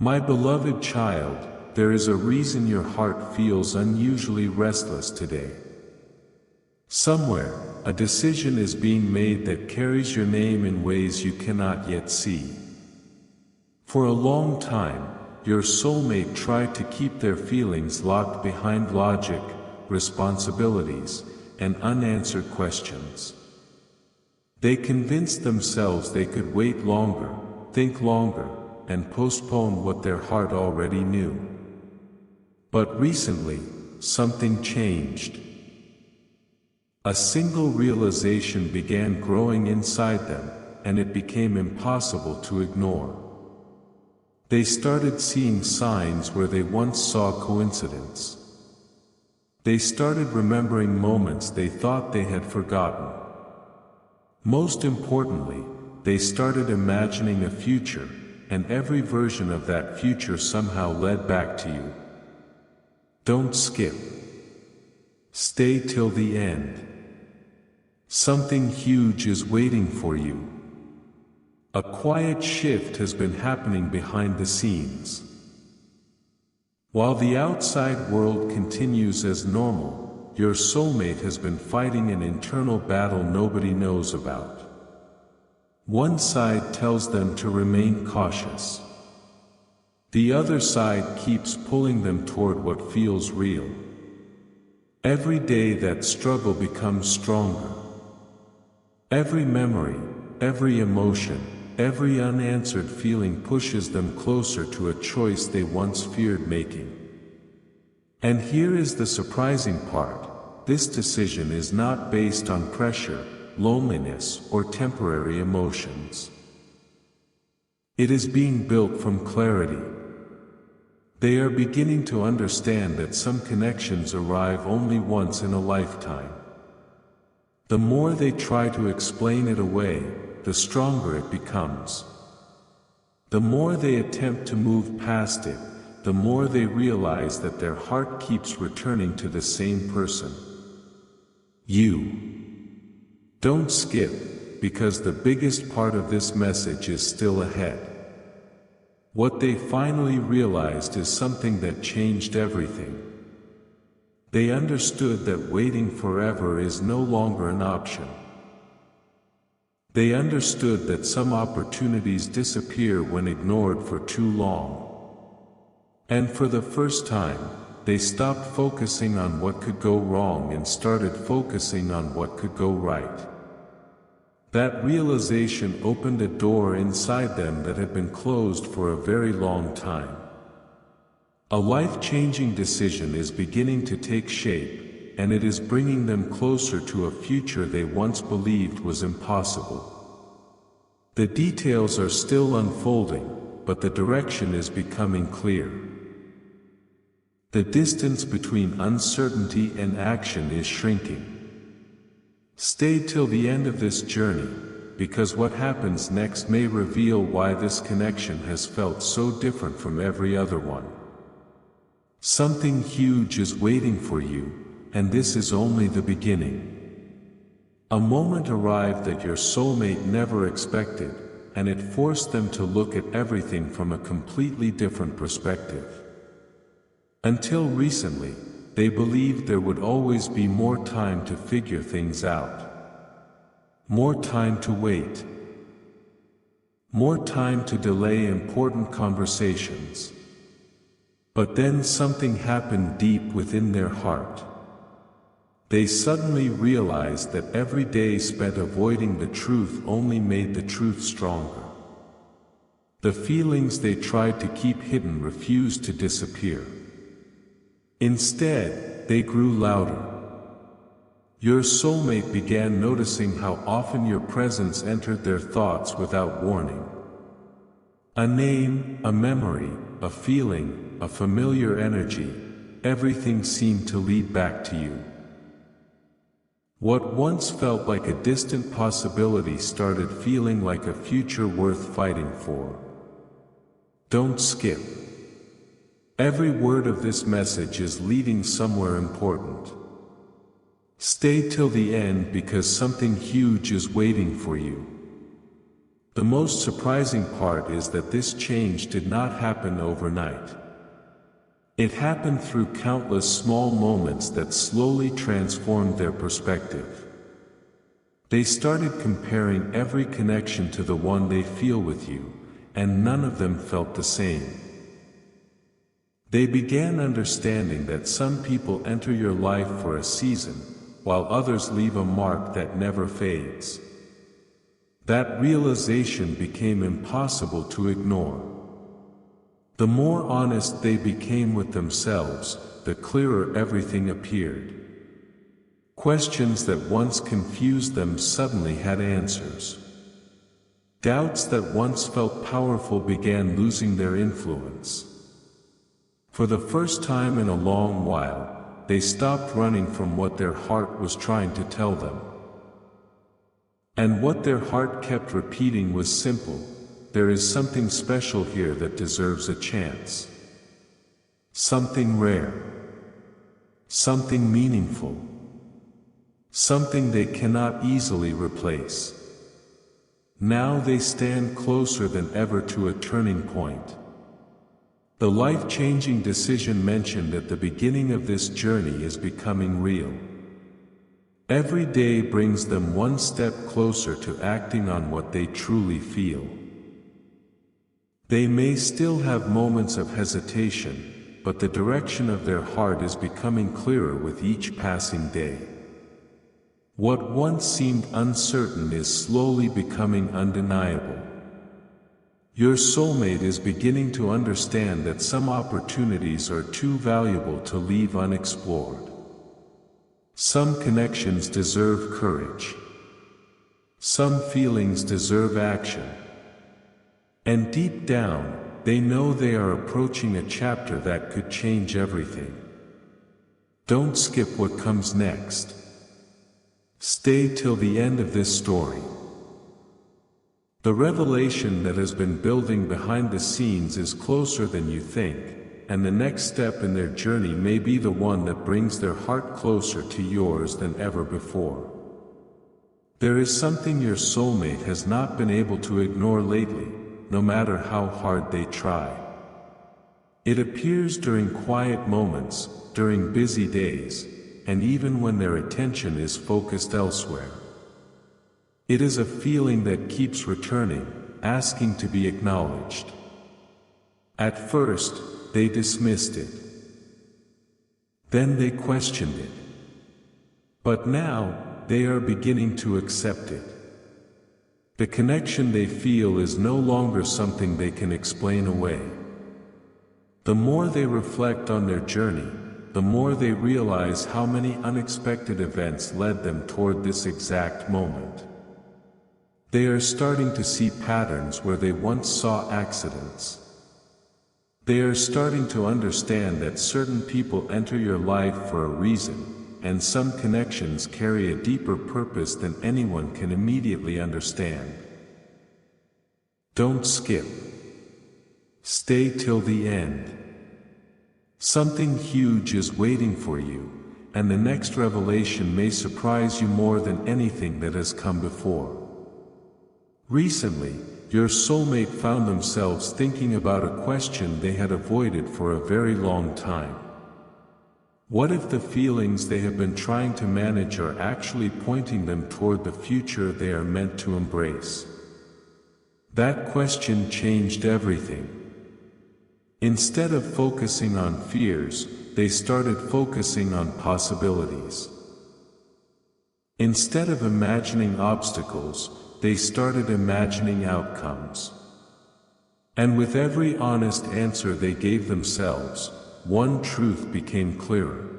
My beloved child, there is a reason your heart feels unusually restless today. Somewhere, a decision is being made that carries your name in ways you cannot yet see. For a long time, your soulmate tried to keep their feelings locked behind logic, responsibilities, and unanswered questions. They convinced themselves they could wait longer, think longer, and postpone what their heart already knew. But recently, something changed. A single realization began growing inside them, and it became impossible to ignore. They started seeing signs where they once saw coincidence. They started remembering moments they thought they had forgotten. Most importantly, they started imagining a future, and every version of that future somehow led back to you. Don't skip. Stay till the end. Something huge is waiting for you. A quiet shift has been happening behind the scenes. While the outside world continues as normal, your soulmate has been fighting an internal battle nobody knows about. One side tells them to remain cautious. The other side keeps pulling them toward what feels real. Every day that struggle becomes stronger. Every memory, every emotion, every unanswered feeling pushes them closer to a choice they once feared making. And here is the surprising part: this decision is not based on pressure, loneliness, or temporary emotions. It is being built from clarity. They are beginning to understand that some connections arrive only once in a lifetime. The more they try to explain it away, the stronger it becomes. The more they attempt to move past it, the more they realize that their heart keeps returning to the same person. You. Don't skip, because the biggest part of this message is still ahead. What they finally realized is something that changed everything. They understood that waiting forever is no longer an option. They understood that some opportunities disappear when ignored for too long. And for the first time, they stopped focusing on what could go wrong and started focusing on what could go right. That realization opened a door inside them that had been closed for a very long time. A life-changing decision is beginning to take shape, and it is bringing them closer to a future they once believed was impossible. The details are still unfolding, but the direction is becoming clear. The distance between uncertainty and action is shrinking. Stay till the end of this journey, because what happens next may reveal why this connection has felt so different from every other one. Something huge is waiting for you, and this is only the beginning. A moment arrived that your soulmate never expected, and it forced them to look at everything from a completely different perspective. Until recently, they believed there would always be more time to figure things out. More time to wait. More time to delay important conversations. But then something happened deep within their heart. They suddenly realized that every day spent avoiding the truth only made the truth stronger. The feelings they tried to keep hidden refused to disappear. Instead, they grew louder. Your soulmate began noticing how often your presence entered their thoughts without warning. A name, a memory, a feeling, a familiar energy, everything seemed to lead back to you. What once felt like a distant possibility started feeling like a future worth fighting for. Don't skip. Every word of this message is leading somewhere important. Stay till the end because something huge is waiting for you. The most surprising part is that this change did not happen overnight. It happened through countless small moments that slowly transformed their perspective. They started comparing every connection to the one they feel with you, and none of them felt the same. They began understanding that some people enter your life for a season, while others leave a mark that never fades. That realization became impossible to ignore. The more honest they became with themselves, the clearer everything appeared. Questions that once confused them suddenly had answers. Doubts that once felt powerful began losing their influence. For the first time in a long while, they stopped running from what their heart was trying to tell them. And what their heart kept repeating was simple: there is something special here that deserves a chance. Something rare. Something meaningful. Something they cannot easily replace. Now they stand closer than ever to a turning point. The life-changing decision mentioned at the beginning of this journey is becoming real. Every day brings them one step closer to acting on what they truly feel. They may still have moments of hesitation, but the direction of their heart is becoming clearer with each passing day. What once seemed uncertain is slowly becoming undeniable. Your soulmate is beginning to understand that some opportunities are too valuable to leave unexplored. Some connections deserve courage. Some feelings deserve action. And deep down, they know they are approaching a chapter that could change everything. Don't skip what comes next. Stay till the end of this story. The revelation that has been building behind the scenes is closer than you think, and the next step in their journey may be the one that brings their heart closer to yours than ever before. There is something your soulmate has not been able to ignore lately, no matter how hard they try. It appears during quiet moments, during busy days, and even when their attention is focused elsewhere. It is a feeling that keeps returning, asking to be acknowledged. At first, they dismissed it. Then they questioned it. But now, they are beginning to accept it. The connection they feel is no longer something they can explain away. The more they reflect on their journey, the more they realize how many unexpected events led them toward this exact moment. They are starting to see patterns where they once saw accidents. They are starting to understand that certain people enter your life for a reason, and some connections carry a deeper purpose than anyone can immediately understand. Don't skip. Stay till the end. Something huge is waiting for you, and the next revelation may surprise you more than anything that has come before. Recently, your soulmate found themselves thinking about a question they had avoided for a very long time. What if the feelings they have been trying to manage are actually pointing them toward the future they are meant to embrace? That question changed everything. Instead of focusing on fears, they started focusing on possibilities. Instead of imagining obstacles, they started imagining outcomes. And with every honest answer they gave themselves, one truth became clearer.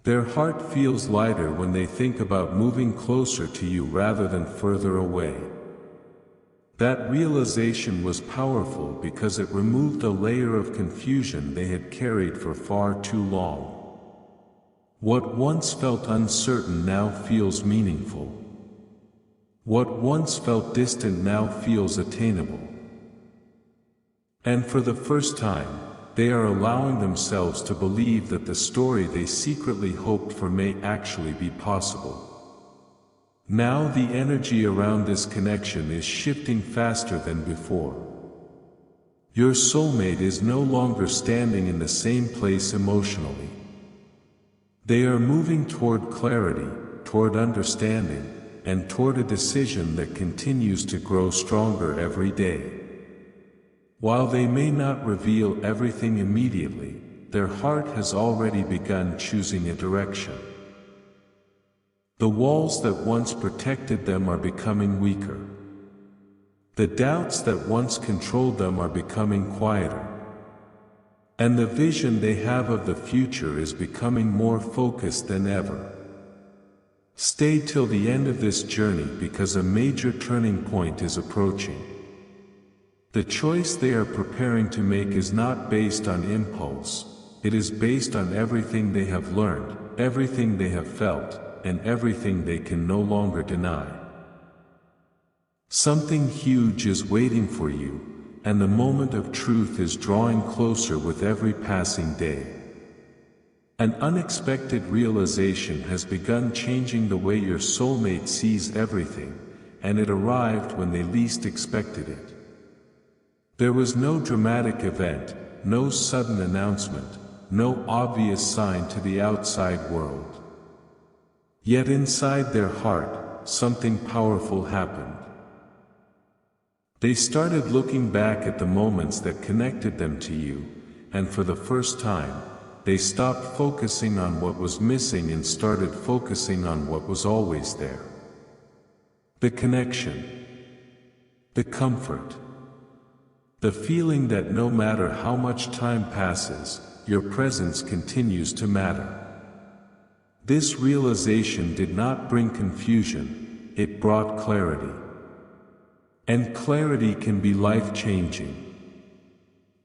Their heart feels lighter when they think about moving closer to you rather than further away. That realization was powerful because it removed a layer of confusion they had carried for far too long. What once felt uncertain now feels meaningful. What once felt distant now feels attainable. And for the first time, they are allowing themselves to believe that the story they secretly hoped for may actually be possible. Now the energy around this connection is shifting faster than before. Your soulmate is no longer standing in the same place emotionally. They are moving toward clarity, toward understanding, and toward a decision that continues to grow stronger every day. While they may not reveal everything immediately, their heart has already begun choosing a direction. The walls that once protected them are becoming weaker. The doubts that once controlled them are becoming quieter. And the vision they have of the future is becoming more focused than ever. Stay till the end of this journey because a major turning point is approaching. The choice they are preparing to make is not based on impulse, it is based on everything they have learned, everything they have felt, and everything they can no longer deny. Something huge is waiting for you, and the moment of truth is drawing closer with every passing day. An unexpected realization has begun changing the way your soulmate sees everything, and it arrived when they least expected it. There was no dramatic event, no sudden announcement, no obvious sign to the outside world. Yet inside their heart, something powerful happened. They started looking back at the moments that connected them to you, and for the first time, they stopped focusing on what was missing and started focusing on what was always there. The connection. The comfort. The feeling that no matter how much time passes, your presence continues to matter. This realization did not bring confusion, it brought clarity. And clarity can be life-changing.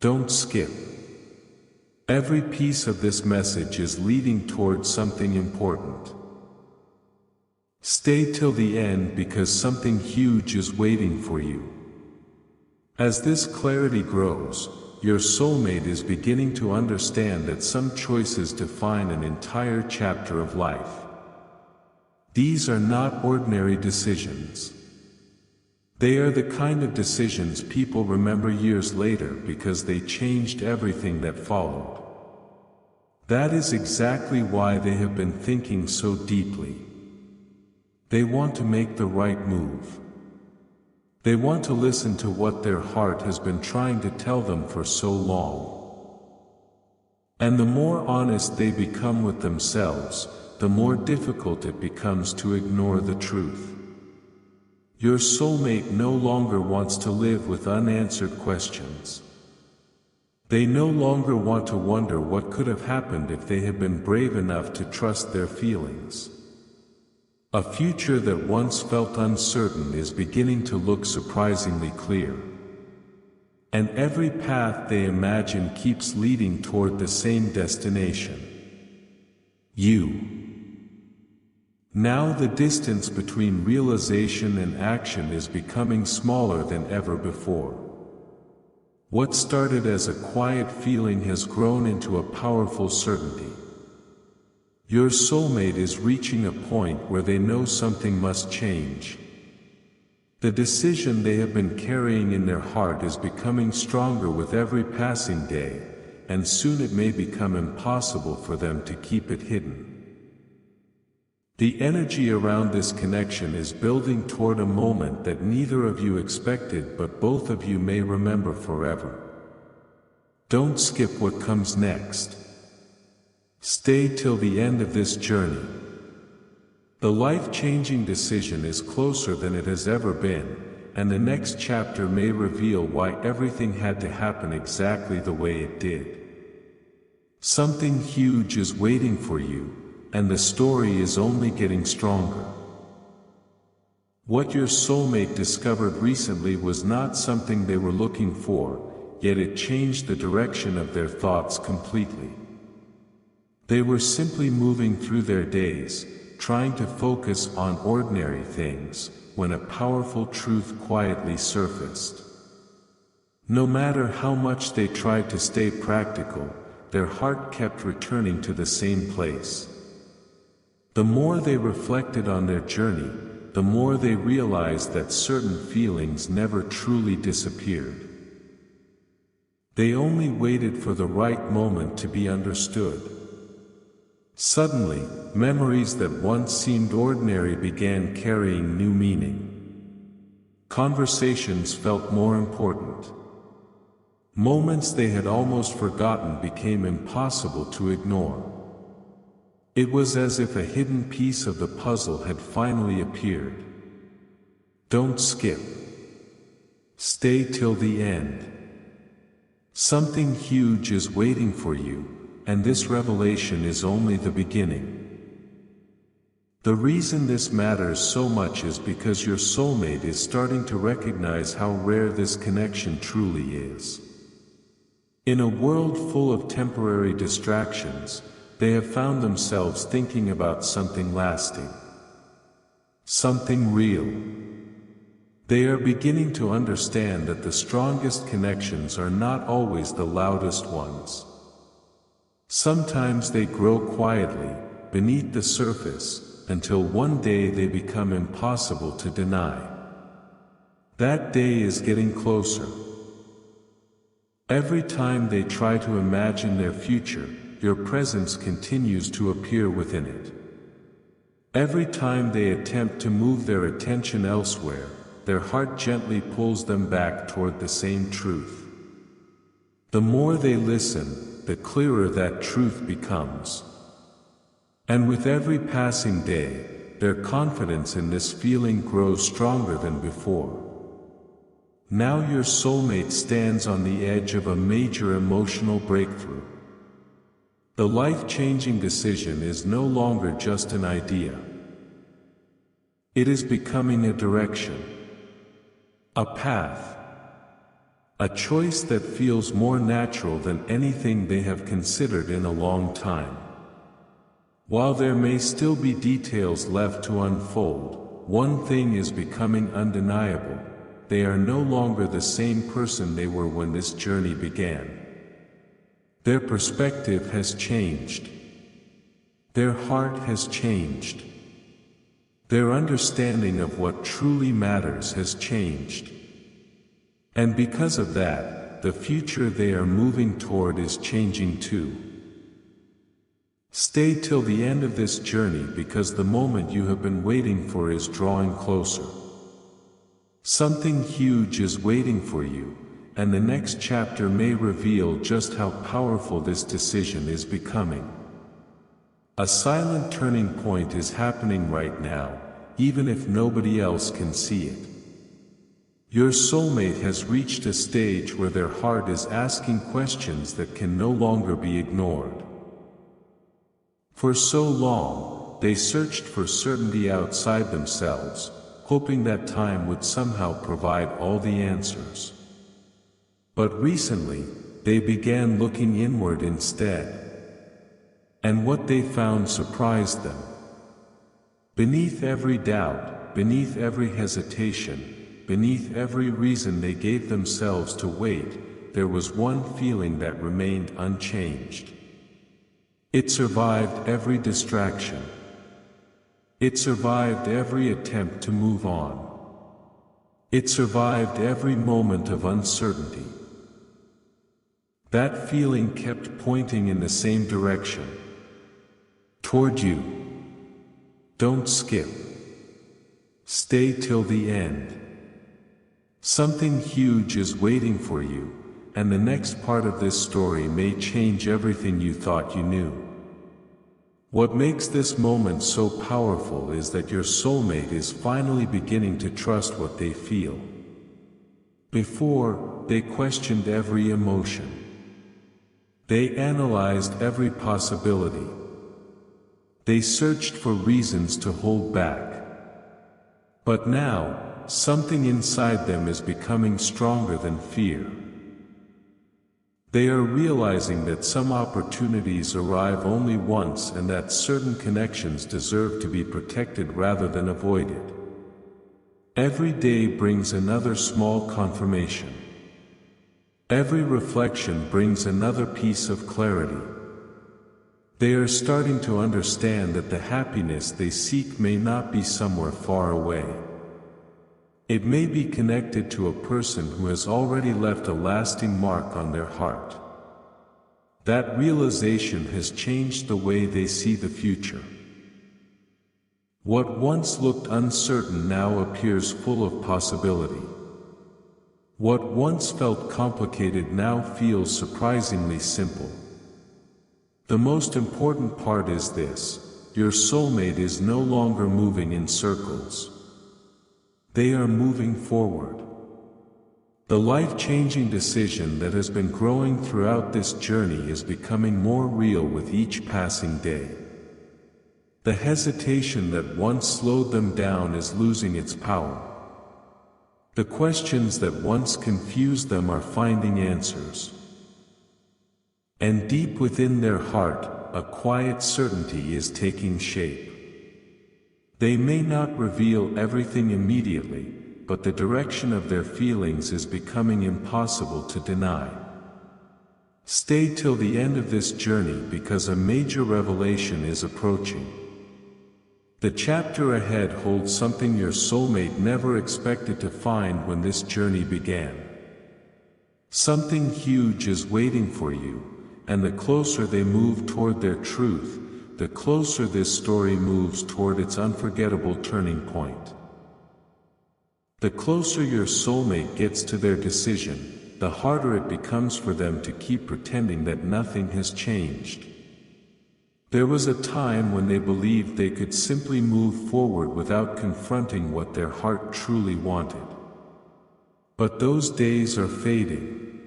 Don't skip. Every piece of this message is leading towards something important. Stay till the end because something huge is waiting for you. As this clarity grows, your soulmate is beginning to understand that some choices define an entire chapter of life. These are not ordinary decisions. They are the kind of decisions people remember years later because they changed everything that followed. That is exactly why they have been thinking so deeply. They want to make the right move. They want to listen to what their heart has been trying to tell them for so long. And the more honest they become with themselves, the more difficult it becomes to ignore the truth. Your soulmate no longer wants to live with unanswered questions. They no longer want to wonder what could have happened if they had been brave enough to trust their feelings. A future that once felt uncertain is beginning to look surprisingly clear. And every path they imagine keeps leading toward the same destination. You. Now the distance between realization and action is becoming smaller than ever before. What started as a quiet feeling has grown into a powerful certainty. Your soulmate is reaching a point where they know something must change. The decision they have been carrying in their heart is becoming stronger with every passing day, and soon it may become impossible for them to keep it hidden. The energy around this connection is building toward a moment that neither of you expected but both of you may remember forever. Don't skip what comes next. Stay till the end of this journey. The life-changing decision is closer than it has ever been, and the next chapter may reveal why everything had to happen exactly the way it did. Something huge is waiting for you, and the story is only getting stronger. What your soulmate discovered recently was not something they were looking for, yet it changed the direction of their thoughts completely. They were simply moving through their days, trying to focus on ordinary things, when a powerful truth quietly surfaced. No matter how much they tried to stay practical, their heart kept returning to the same place. The more they reflected on their journey, the more they realized that certain feelings never truly disappeared. They only waited for the right moment to be understood. Suddenly, memories that once seemed ordinary began carrying new meaning. Conversations felt more important. Moments they had almost forgotten became impossible to ignore. It was as if a hidden piece of the puzzle had finally appeared. Don't skip. Stay till the end. Something huge is waiting for you, and this revelation is only the beginning. The reason this matters so much is because your soulmate is starting to recognize how rare this connection truly is. In a world full of temporary distractions, they have found themselves thinking about something lasting. Something real. They are beginning to understand that the strongest connections are not always the loudest ones. Sometimes they grow quietly, beneath the surface, until one day they become impossible to deny. That day is getting closer. Every time they try to imagine their future, your presence continues to appear within it. Every time they attempt to move their attention elsewhere, their heart gently pulls them back toward the same truth. The more they listen, the clearer that truth becomes. And with every passing day, their confidence in this feeling grows stronger than before. Now your soulmate stands on the edge of a major emotional breakthrough. The life-changing decision is no longer just an idea. It is becoming a direction, a path, a choice that feels more natural than anything they have considered in a long time. While there may still be details left to unfold, one thing is becoming undeniable: they are no longer the same person they were when this journey began. Their perspective has changed. Their heart has changed. Their understanding of what truly matters has changed. And because of that, the future they are moving toward is changing too. Stay till the end of this journey, because the moment you have been waiting for is drawing closer. Something huge is waiting for you, and the next chapter may reveal just how powerful this decision is becoming. A silent turning point is happening right now, even if nobody else can see it. Your soulmate has reached a stage where their heart is asking questions that can no longer be ignored. For so long, they searched for certainty outside themselves, hoping that time would somehow provide all the answers. But recently, they began looking inward instead. And what they found surprised them. Beneath every doubt, beneath every hesitation, beneath every reason they gave themselves to wait, there was one feeling that remained unchanged. It survived every distraction. It survived every attempt to move on. It survived every moment of uncertainty. That feeling kept pointing in the same direction. Toward you. Don't skip. Stay till the end. Something huge is waiting for you, and the next part of this story may change everything you thought you knew. What makes this moment so powerful is that your soulmate is finally beginning to trust what they feel. Before, they questioned every emotion. They analyzed every possibility. They searched for reasons to hold back. But now, something inside them is becoming stronger than fear. They are realizing that some opportunities arrive only once, and that certain connections deserve to be protected rather than avoided. Every day brings another small confirmation. Every reflection brings another piece of clarity. They are starting to understand that the happiness they seek may not be somewhere far away. It may be connected to a person who has already left a lasting mark on their heart. That realization has changed the way they see the future. What once looked uncertain now appears full of possibility. What once felt complicated now feels surprisingly simple. The most important part is this: your soulmate is no longer moving in circles. They are moving forward. The life-changing decision that has been growing throughout this journey is becoming more real with each passing day. The hesitation that once slowed them down is losing its power. The questions that once confused them are finding answers. And deep within their heart, a quiet certainty is taking shape. They may not reveal everything immediately, but the direction of their feelings is becoming impossible to deny. Stay till the end of this journey because a major revelation is approaching. The chapter ahead holds something your soulmate never expected to find when this journey began. Something huge is waiting for you, and the closer they move toward their truth, the closer this story moves toward its unforgettable turning point. The closer your soulmate gets to their decision, the harder it becomes for them to keep pretending that nothing has changed. There was a time when they believed they could simply move forward without confronting what their heart truly wanted. But those days are fading.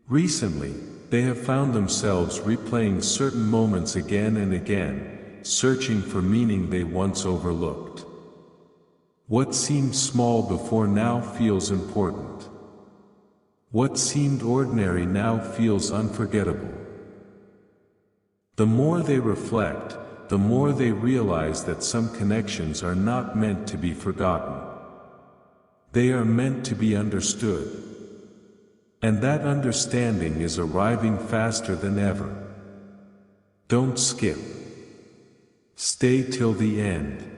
Recently, they have found themselves replaying certain moments again and again, searching for meaning they once overlooked. What seemed small before now feels important. What seemed ordinary now feels unforgettable. The more they reflect, the more they realize that some connections are not meant to be forgotten. They are meant to be understood. And that understanding is arriving faster than ever. Don't skip. Stay till the end.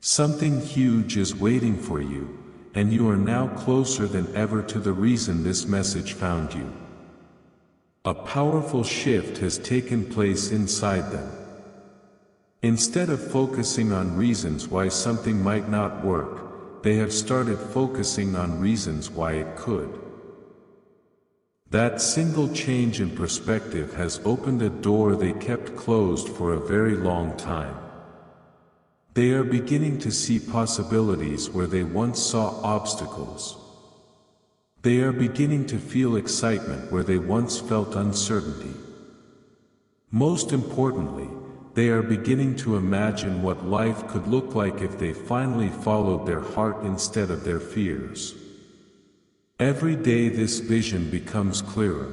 Something huge is waiting for you, and you are now closer than ever to the reason this message found you. A powerful shift has taken place inside them. Instead of focusing on reasons why something might not work, they have started focusing on reasons why it could. That single change in perspective has opened a door they kept closed for a very long time. They are beginning to see possibilities where they once saw obstacles. They are beginning to feel excitement where they once felt uncertainty. Most importantly, they are beginning to imagine what life could look like if they finally followed their heart instead of their fears. Every day this vision becomes clearer.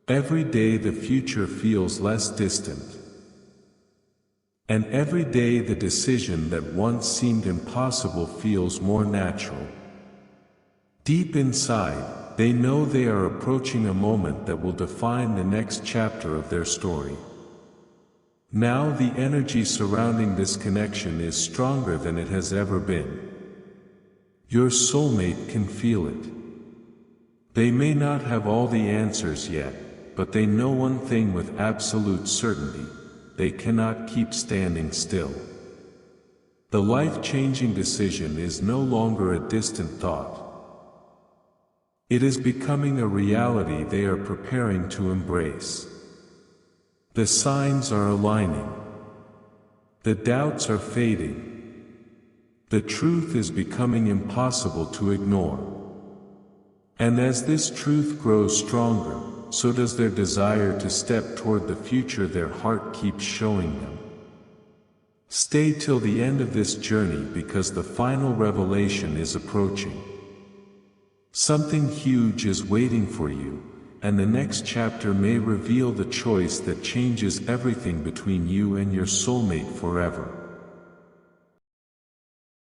Every day the future feels less distant. And every day the decision that once seemed impossible feels more natural. Deep inside, they know they are approaching a moment that will define the next chapter of their story. Now the energy surrounding this connection is stronger than it has ever been. Your soulmate can feel it. They may not have all the answers yet, but they know one thing with absolute certainty: they cannot keep standing still. The life-changing decision is no longer a distant thought. It is becoming a reality they are preparing to embrace. The signs are aligning. The doubts are fading. The truth is becoming impossible to ignore. And as this truth grows stronger, so does their desire to step toward the future their heart keeps showing them. Stay till the end of this journey because the final revelation is approaching. Something huge is waiting for you, and the next chapter may reveal the choice that changes everything between you and your soulmate forever.